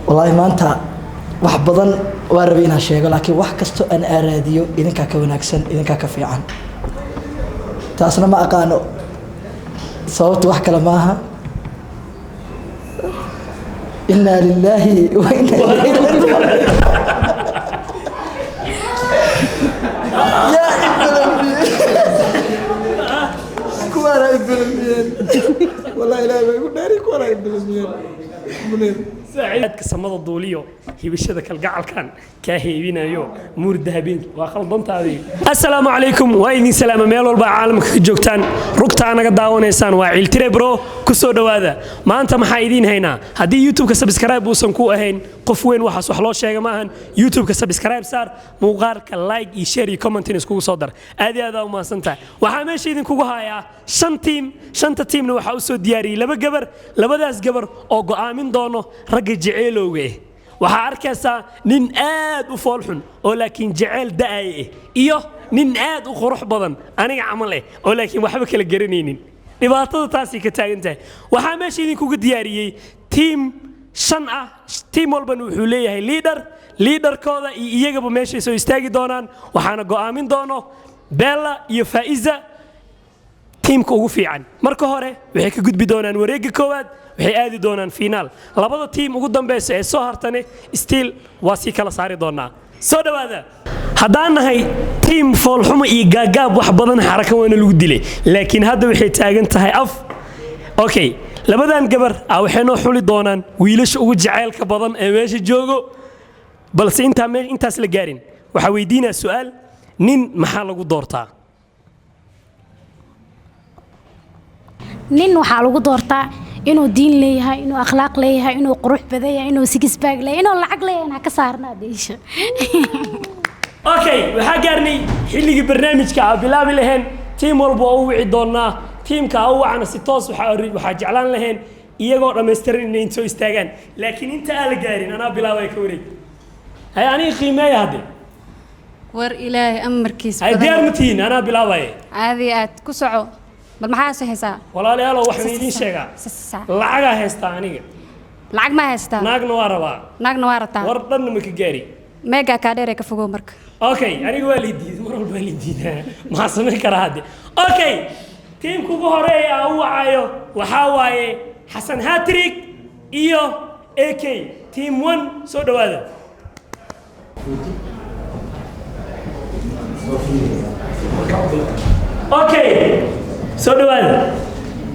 والله ما أنت wax badan waa rabay inaan sheego laakiin wax kasto aan aaraadiyo idinka ka wanaagsan idinka ka fiican taasna ma aqaano sababtu wax kale maaha inna lillahi wa inna ilayhi raaji'uun ya ibn kuwara ibn wallahi la igu dhaari kuwara ibn munir ساعدك سماد الدوليو هيبشة كالجعل كان كهيبين أيو مور ذهبين وخلطنت هذه السلام عليكم وإذن سلام ميلو البعالم جوكتان ركتان قد داون إنسان وعيلتري برو كسود هذا ما أنت محايدين هنا هدي يوتيوب كسبسكرايب وسنكو أهين قفوين وحص وحلاش يا جماعة يوتيوب كسبسكرايب صار مغار كلايك يشير كومنت نسكو صدر هذا وما سنتا وحامش إذن كوجو هايا شنت تيم نوحوسو دياري لما جبر لما داس جبر أو قامين دونه رجع جعلوه waxaa arkaysaa nin aad u foolxun oo laakiin jacayl da'ay iyo nin aad u qurux badan aniga camal eh oo laakiin waxba kala garanaynin dhibaatada taasi ka taagan tahay waxaa meesha idin kugu diyaariyay team shan ah team walban wuxuu leeyahay leaderkooda iyo iyagaba meesha soo istaagi doonaan waxaana go'aamin doono Bella iyo Faiza teamka ugu fiican marka hore waxay ka gudbi doonaan wareegga koowaad waxay aadi doonaan finaal labada team ugu dambeeyay ee soo hartane still waa si kala saari doonaa soo dhawaada haddaan nahay team foolxumo iyo gaagaab wax badan xaraka weyn lagu dilay laakiin hadda waxay taagan tahay af okay labadan gabar waxay noo xuli doonaan wiilasha ugu jaceylka badan ee meesha joogo balse intaas la gaarin waxa weydiinaa su'aal nin maxaa lagu doortaa nin waxaa lagu doortaa inuu diin leeyahay inuu akhlaaq leeyahay inuu qurux badan yahay inuu six pack leeyahay inuu lacag leeyahay ka saarnaa deesha okay waxa gaarnay xilliga barnaamijka bilaabi lahayn team walba oo wici doonaa teamka oo wacana si toos waxa jeclaan lahayn iyagoo dhameystiran inay soo istaagaan laakiin inta aan la gaarin ana bilaabay ka wareeg hay ani qiimeeyo hadda war ilaahay amarkiis ay diyaar matiin ana bilaabay caadi aad ku soco bal maxaa saxaysaa walaalayaal waxaan idin sheegaa lacaga haysta aniga lacag ma haysta naagna waa rabtaa war dhan ma ka gaari mega ka dheer ka fogo marka okay aniga waa liidiid mar walba liidiid ma sameyn kara hadda okay teamku ugu horeeya uu wacayo waxa waaye Xasan Hattrick iyo AK team 1 soo dhawaada okay soo dhawaada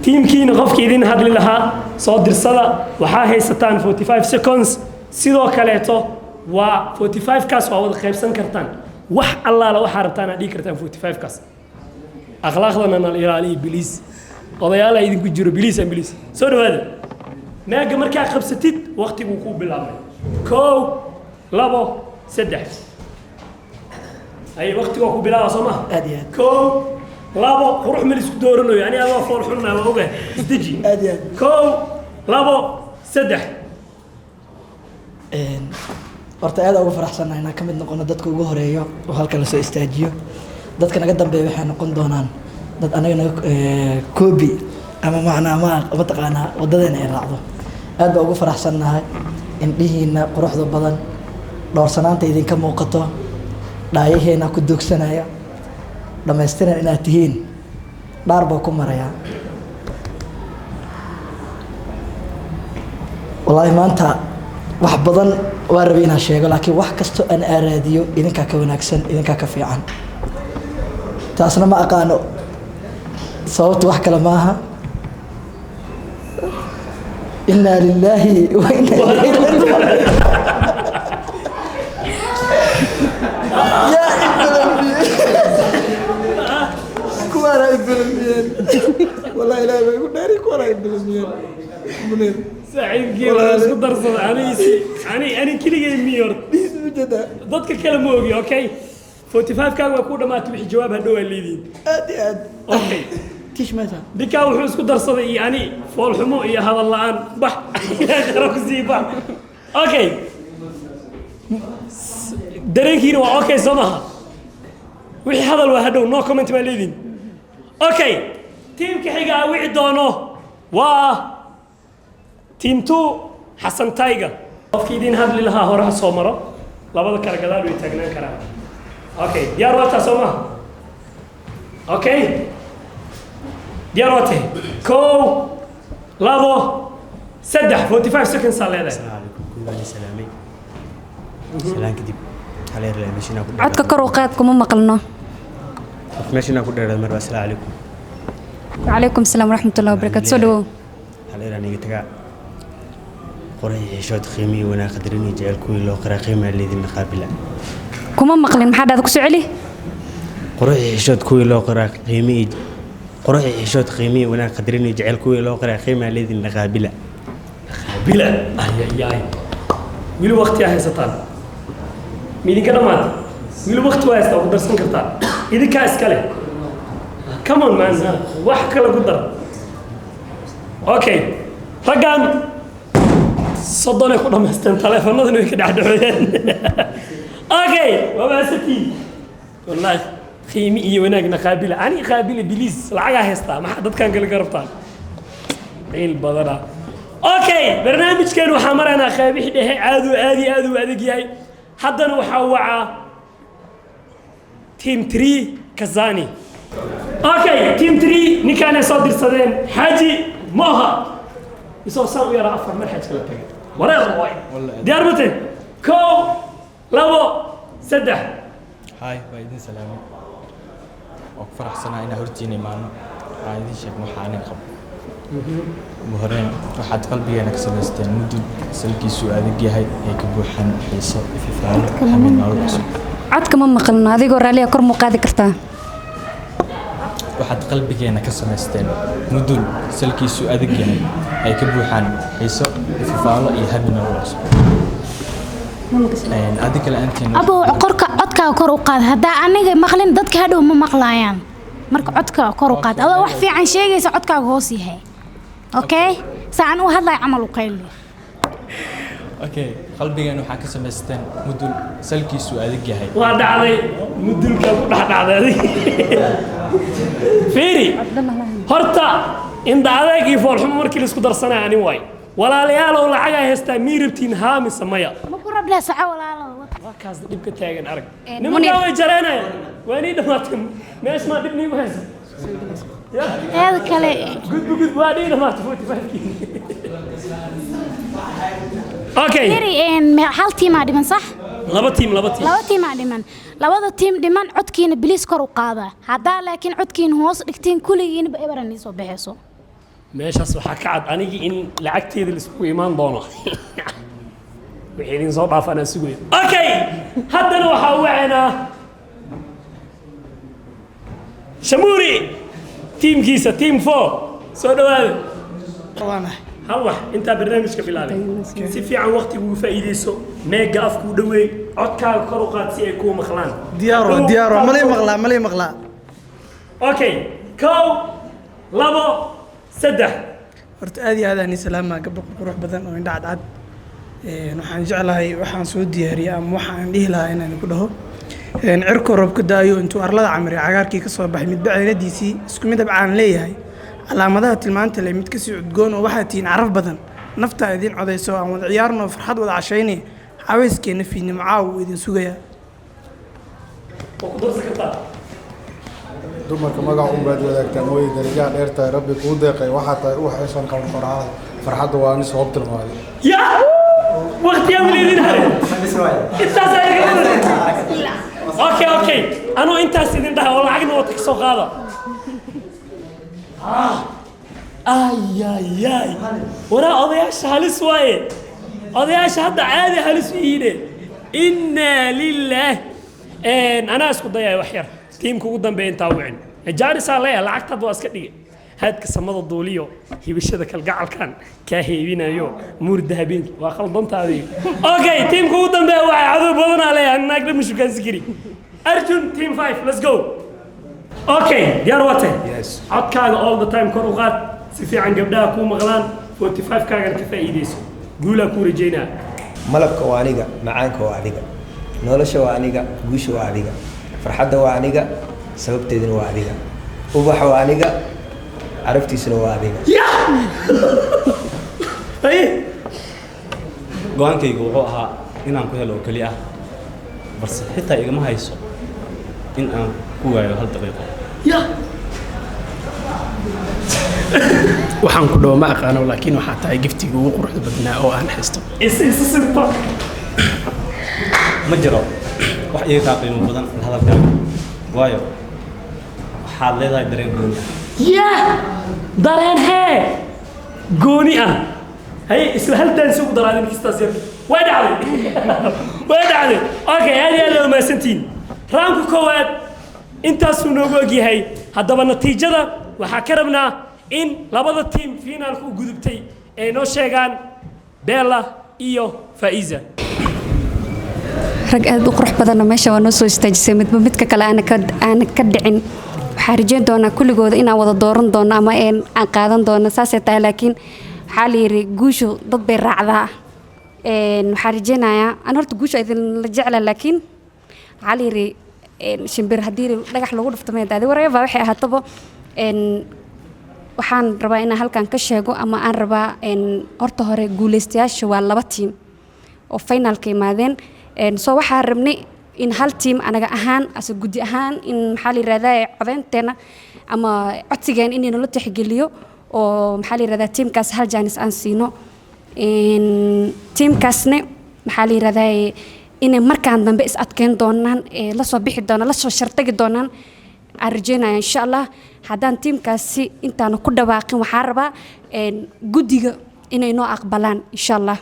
teamkiina qofkii idin hadli lahaa soo dirsada waxaa haysataan 45 seconds sidoo kaleeto waa 45 kaas waa wada qaybsan kartaan wax allaala waxa rabtaan dhigi kartaan 45 kaas akhlaaqdana nal ilaaliyo biliis odayaal ay idinku jiro biliis soo dhawaada maaga markaa qabsatid waqtigu ku bilaabay 1 2 3 ay waqtigu ku bilaabaa soo ma aad iyo aad 1 labo qurux meel isku dooranayo yani adoo fool xunna waa ogahay isdeji aad iyo aad 1 2 3 horta aad ugu faraxsanahay inaan ka mid noqono dadka ugu horeeyo oo halka la soo istaajiyo dadka naga dambeeya waxay noqon doonaan dad anaga koobi ama macna ma taqaana wadadeena ay raacdo aad baa ugu faraxsanahay indhihiina quruxda badan dhoorsanaanta idinka muuqato dhaayaheena ku doogsanaya dhameystiran inaad tihiin dhaar baa ku maraya wallahi maanta wax badan waa rabay inaan sheego laakiin wax kasto aan aaraadiyo idinka ka wanaagsan idinka ka fiican taasna ma aqaano sababtu wax kale maaha inna lillahi wa inna ilayhi raaji'uun ya kuwara ibn wallahi la igu dhaari kuwara ibn munir سعيد جيل اسكو درسد اني كليغي ميور dadka kala moogi okay 45 ka waa ku dhamaatay wixii jawaab hadhow leedin aad okay tish mata dika wuxuu isku darsaday yani fool xumo iyo hadal la'aan bax qarab si bax okay dareenkiina waa okay soomaha wixii hadal waa hadhow no comment ma leedin okay teamka xiga wici doono waa team 2 Xasan Tiger qofkii idin hadli lahaa hore ha soo maro labada kala gadaal way taagnaan karaan okay diyaar waa taa soo ma okay diyaar waa tahay kow labo saddex 45 seconds aa leedahay سلام كدب على مشينا كده codka kor u qaad kuma maqalno مشينا كده مرة السلام عليكم وعليكم السلام ورحمة الله وبركاته soo dhawow على راني تجا قرية شوت خيمي وانا قدرني جاي الكوي لو قرا خيمة اللي ذي نقابله kuma maqlin maxaad aad ku soo celi قرية شوت كوي لو قرا خيمي قرية شوت خيمي وانا قدرني جاي الكوي لو قرا خيمة اللي ذي نقابله bila ay wili waqti ah haysataan midin ka dhamaad wili waqti waa haysta ku darsan kartaa idinka iskale come on man wax kala ku dar okay raggan صدقني كنا مستن تلفوننا ذي كده عدوين okay وباسطي والله خيمي يوناك نقابله أنا قابله بليز العجا هستا ما حد كان قال قربتان إيه البضرة okay برنامج كانوا حمرنا خابي حده عادو جاي حدا وحوعة تيم 3 كزاني okay تيم 3 نكان صدر صدين حاجي موها يسوي سوي يرى أفر مرحج كلا تجي ولا الرواي ديار متن كو لابو سدح هاي بايدين سلامي وفرح سنة إنا هرتيني معنا عايزين شيء محاني قبل مهرين waxaad qalbigeena ka samaysteen muddo salkiisu adag yahay ay ka buuxaan xiiso fi faal xamin nolol cusub codka ma maqalno adigoo raaliya kor mu qaadi kartaa waxaad qalbigeena ka samaysteen muddo salkiisu adag yahay ay ka buuxaan xiiso fi faal iyo xamin nolol cusub adiga la antiin abo qorka codkaaga kor u qaad hadaa aniga maqlin dadka hadhow ma maqlaayaan marka codkaaga kor u qaad adoo wax fiican sheegaysa codkaaga hoos yahay okay saan u hadlay camal u qayli okay qalbigeena waxa ka samaysteen muddo salkiisu adag yahay waa dhacday mudulka ku dhaxdhacday fiiri horta inda adag iyo foolxumo markii la isku darsanay ani way walaalayaal oo lacag ay haystaa miirabtiin haami samaya ma ku rabla saca walaalo waa kaas dibka taagan arag nimanka way jareenay waani dhamaatay meesh ma dibni ma haysan هذا كله good وادينا ما تفوتي فاكين اوكي تري ان هل تيم دمن صح لaba team لaba تيم دمن labada team dhiman codkiina biliis kor u qaada hadaa laakiin codkiina hoos dhigtiin kuligiina ba ebaran soo baxayso meeshaas waxa ka cad anigi in lacagteeda la isku iimaan doono wixii idin soo dhaafana suugay okay haddana waxa wacana Shamuri team كيسة team 4 سو دواده وانا هلا انت برنامجك بلالي سي في عن وقتي وفايديسو ميجا افكو دوي عدكا كرو قاد سي اي كو مخلان ديارو مالي مغلا اوكي كو لابو سدح horta aad iyo aad aan salaama gabdho qurux badan oo indha cad waxaan jeclahay waxaan soo diyaariyay ama waxaan dhihi lahaa inaan ku dhaho cirko roobka daayo intuu arlada camri cagaarkii ka soo baxay mid baceeladiisii isku mid abcaan leeyahay calaamadaha tilmaanta leh mid ka sii cudgoon oo waxaa tiin caraf badan nafta idin codayso aan wada ciyaarno farxad wada cashaynay xaweyskeena fiidnimo caaw idin sugaya dumarka magac u baad wadaagtaan way darajaha dheertahay rabbi kuu deeqay waxaa tahay u xeeshan qaban qoraalay farxadda waa nin sabab tilmaaday يا وقت يا وليدين هاي انت اوكي انا انت سيدين ده والله عقد وقتك سو قاده اي ورا اضياش هلس واي اضياش هذا عادي هلس ايده انا لله ان انا اسكو ضياي وحير تيمكو قدام بين تاوعين جاري صالح لعقتد واسك دغ هادك سمده دوليو هيبشده كالقعل كان كاهيبينايو مور دهبين waa qaldantaadii okay teamku ugu dambeeya waxa cadu badan ale anagna mushuu kan sikiri Arjun team 5 let's go okay diyaar wate yes codkaaga all the time kor u qaad si fiican gabdhaha ku maqlaan 45 kaaga ka faa'iideyso guula ku rajeynaa malabka waa aniga macaanka waa adiga nolosha waa aniga guusha waa adiga farxadda waa aniga sababteeduna waa adiga ubaxa waa aniga عرفتي شنو هذه؟ يا اي go-aankaygu wuxuu ahaa inaan ku helo oo keli ah balse xitaa igama hayso in aan ku waayo 1 daqiiqo waxaan ku dhaw ma aqaano laakiin waxaa tahay giftiga ugu quruxda badnaa oo aan haysto ma jiro wax iga kaa qiimo badan hadalkaaga waayo waxaad leedahay dareen gooni ah dareen hee gooni ah هي اسمها هل تنسوا درادين كيستاسير وين علي اوكي هذه لو ما سنتين رانكو كواد انت سنوغي هي هذا النتيجه waxaa ka rabnaa in labada team finaalku u gudubtay ay noo sheegaan Bella iyo Faiza rag aad u qurux badan meesha waa noo soo istaajisay midka kale aan ka dhicin waxaa rajayn doonaa kulligooda inaan wada dooran doono ama aan qaadan doono saasay tahay laakiin waxaa la yiri guushu dad bay raacdaa waxaa rajaynayaa aan horta guusha idin la jeclaa laakiin waxaa la yiri shimbir haddii dhagax lagu dhufto meedaadi wareeba waxay ahaataba waxaan rabaa inaan halkan ka sheego ama aan rabaa horta hore guuleystayaasha waa 2 team oo finalka imaadeen soo waxaan rabnay in hal team anaga ahaan asa gudi ahaan in maxaa la yiraahdaa codeynteena ama codsigeen in la tixgeliyo oo maxaa la yiraahdaa teamkaas hal jaanis aan siino teamkaasne maxaa la yiraahdaa inay markaan dambe is adkeyn doonaan la soo bixi doonaan la soo shartagi doonaan arjeenaya insha Allah haddaan teamkaasi intaan ku dhawaaqin waxaan rabaa gudiga inay noo aqbalaan insha Allah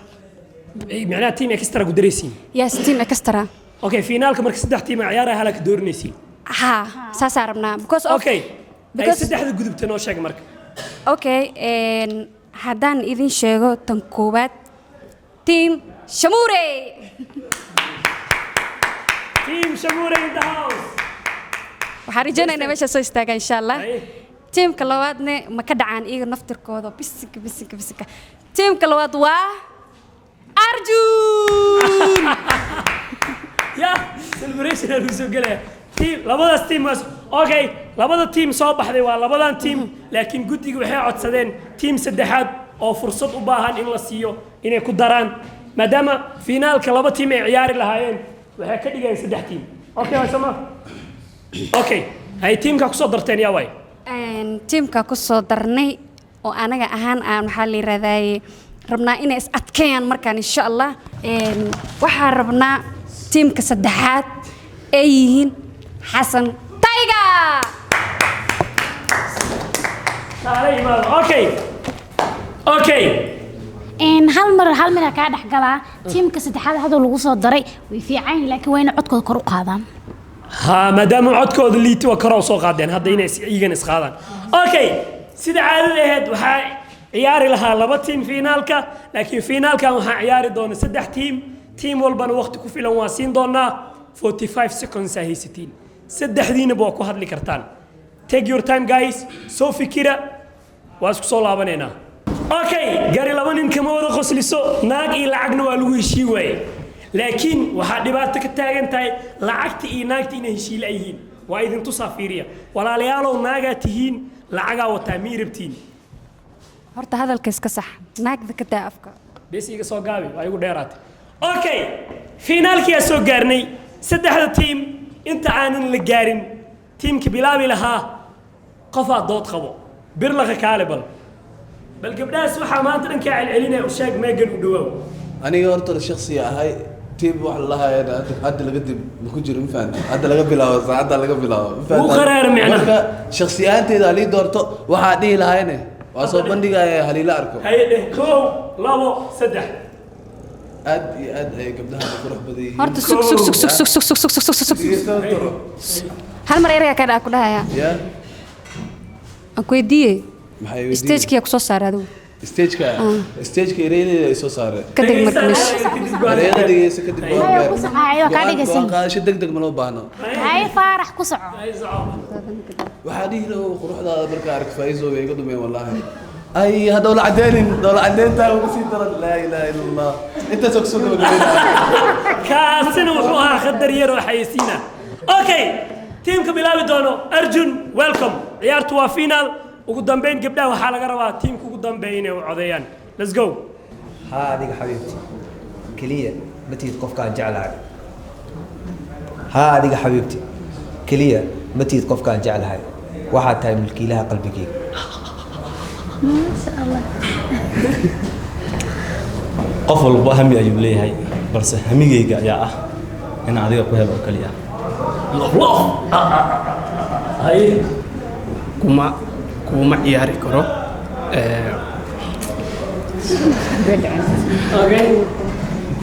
macnaha team extra ku dareysiin yes team extra okay finaalka marka 3 team ciyaaraha halka dooranaysiin saas arabnaa because okay because 3 gudubta noo sheeg marka okay haddaan idin sheego tan koowaad team Shamure in the house waxaan rajaynaynaa meesha soo istaaga insha Allah teamka labaadne ma ka dhacaan iyaga naftirkooda bisika teamka labaad waa Arjun ya celebration lagu soo galay team labadaas team okay labada team soo baxday waa labadan team laakiin gudiga waxay codsadeen team saddexaad oo fursad u baahan in la siiyo inay ku daraan maadaama finaalka 2 team ay ciyaari lahaayeen waxay ka dhigeen 3 team okay waa sama okay hay teamka ku soo darteen yaa way teamka ku soo darnay oo anaga ahaan aan waxa la yiraahdaa rabnaa inay is adkeeyaan markaan insha Allah waxa rabnaa teamka saddexaad ay yihiin Xasan Tiger okay hal mar ka dhex galaa teamka saddexaad hadoo lagu soo daray way fiican laakiin wayna codkooda kor u qaadaan maadaama codkooda liito waa kor u soo qaadeen hadda inay iyagan is qaadaan okay sida caadada ahayd waxaa ciyaari lahaa 2 team finaalka laakiin finaalkan waxaa ciyaari doona 3 team walbana waqti ku filan waa siin doonaa 45 seconds haysatiin saddexdiina baa ku hadli kartaan take your time guys soo fikira waa isku soo laabaneena okay gari 2 nin kama wada qosliso naag iyo lacagna waa lagu heshii waayay laakiin waxa dhibaato ka taagan tahay lacagta iyo naagta inay heshiil yihiin waa idin tusaafiriya walaalayaalow naaga tihiin lacaga wata miirabtiin horta hadalka iska sax naagda ka taa afka bes iga soo gaabi waa igu dheeraatay okay finaalkii soo gaarnay 3 team inta aanan la gaarin teamki bilaabi lahaa qof dood qabo bir la kaale bal gabdhaas waxa maanta dhanka celcelinay u sheeg meegan u dhawow aniga horta shakhsi ahay team wax la lahaayeen hadda laga dib ku jiro ma fahantay hadda laga bilaabo saacada laga bilaabo ma fahantay qaraar macna shakhsiyaanteeda ali doorto waxa dhihi lahaayeen waa soo bandhigaya halila arko hayde 1 2 3 aad iyo aad ay gabdhaha qurux badan yihiin horta hal mar eraya ka dhac ku dhahaya ya aan ku weydiiyay maxay weydiiyay stage-ka ku soo saaray adigu stage-ka ireeyay ay soo saaray kadib markaas ireeyay kadib ku saxaayo ka dhigaysan qaasho degdeg ma loo baahno hay faarax ku soco waxa dhihi quruxdaada marka ark Faizo way iga dhumeen wallahi ay hada wala cadeynta ugu sii daran la ilaaha illa allah inta soo gabadheena kaasina wuxuu ahaa khadar yar oo xayisiina okay teamka bilaabi doono Arjun welcome ciyaartu waa final ugu dambeyn gabdhaha waxa laga rabaa teamka ugu dambeeyay inay u codeeyaan let's go adiga xabiibti keliya ma tihid qofkaan jeclahay haa adiga xabiibti keliya ma tihid qofkaan jeclahay waxaad tahay milkiilaha qalbigeyga maasha allah qof walba hami ayuu leeyahay balse hamigayga ayaa ah in adiga ku helo oo kaliya haye kuma ciyaari karo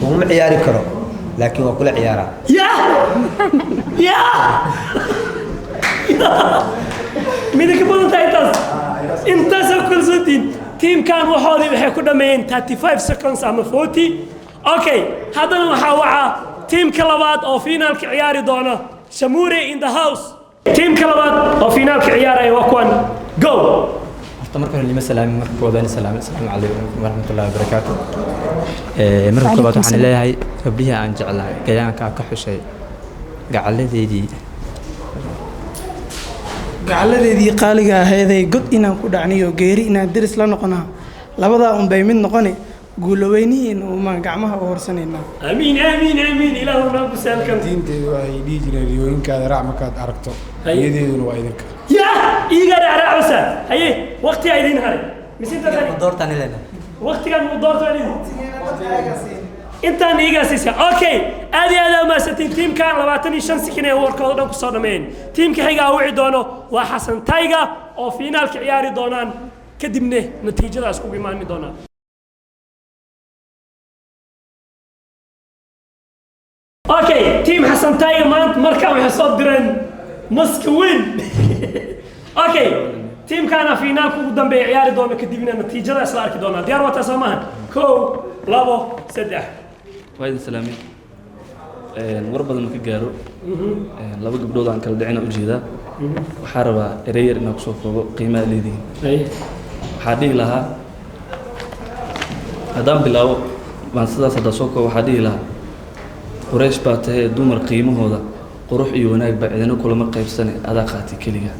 kuma ciyaari karo laakiin waa kula ciyaaraa midaka badan tahay intaasoo kalsoontiin tiimkan waxoodii waxay ku dhammeeyeen 35 seconds ama 40 okay haddana waxaa wacaa tiimka labaad oo finaalka ciyaari doona Shamure in the house tiimka labaad oo finaalka ciyaaraya waa kuwan go horta marka hore lima salaamin marka koodaan salaamin assalaamu calaykum waraxmatullaahi wabarakaatuh marka koobaad waxaan leeyahay gabdhihi aan jeclahay gayaanka ka xushay gacaladeedii qaaliga ahaydee god inaan ku dhacniyo geeri inaan deris la noqonaa labadaa unbay mid noqoni guulaweynihiin umaan gacmaha u horsanaynaa amiin amiin amiin ilaahu noo kusaalkan diinteedu waxay dhihi jireen riyooyinkaada raac markaad aragto niyadeeduna waa idinka iiga raacaysa haye waqti ay idin haray misinta doortaan ilaa waqtigan uu doortaan intaan iiga siisa okay aad iyo aad ma satin tiimkan 25 sakin ee warkooda dhan ku soo dhameeyeen tiimka xiga uu wici doono waa Xasan Tayga oo finaalka ciyaari doonaan kadibna natiijadaas ku imaan doonaan okay team Xasan Tayga markaa waxay soo direen Moskowin okay tiimkana finaalka ugu dambeeya ciyaari doona kadibna natiijadaas la arki doonaa diyaar wata Soomahan 1 2 3 وايد سلامي وربنا ما كجارو لابد قبضوا عن كل دعنا وجيدا وحاربة رير إنك صوفه قيمة لذي حادي لها هدام بلاو ما صدا صدا سوكو وحادي لها قريش باته دومر قيمة هذا قروح يوناك بعدين كل ما قيب سنة أداقاتي كلية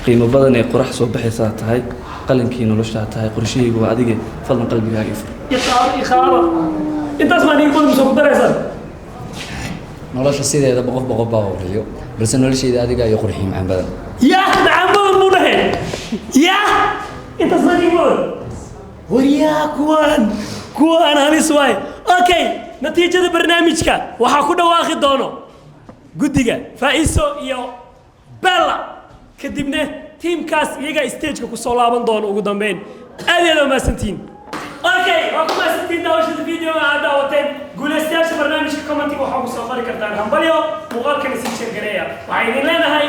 قيمة بدني قرح صوب حسات هاي قلن كينو لشات هاي قرشي جوا أديك فضل قلبي هاي يفر يخارب انت اسمعني يقول مسوق دراسه nolosha sideeda boqof baa wariyo balse nolosheeda adiga ay qurxin macaan badan macaan badan muu dhahay انت اسمعني يقول وريا كوان halis waay okay natiijada barnaamijka waxa ku dhawaaqi doono gudiga Faiso iyo Bella kadibna teamkaas iyaga stage-ka ku soo laaban doono ugu dambeyn aad iyo aad ma santiin اوكي وكما ستين داوش الفيديو هذا وتين قول استاذ برنامج الكومنتي وحاول صفر كرتان همبليو مغال كان يصير شرقريه وعينين لنا هاي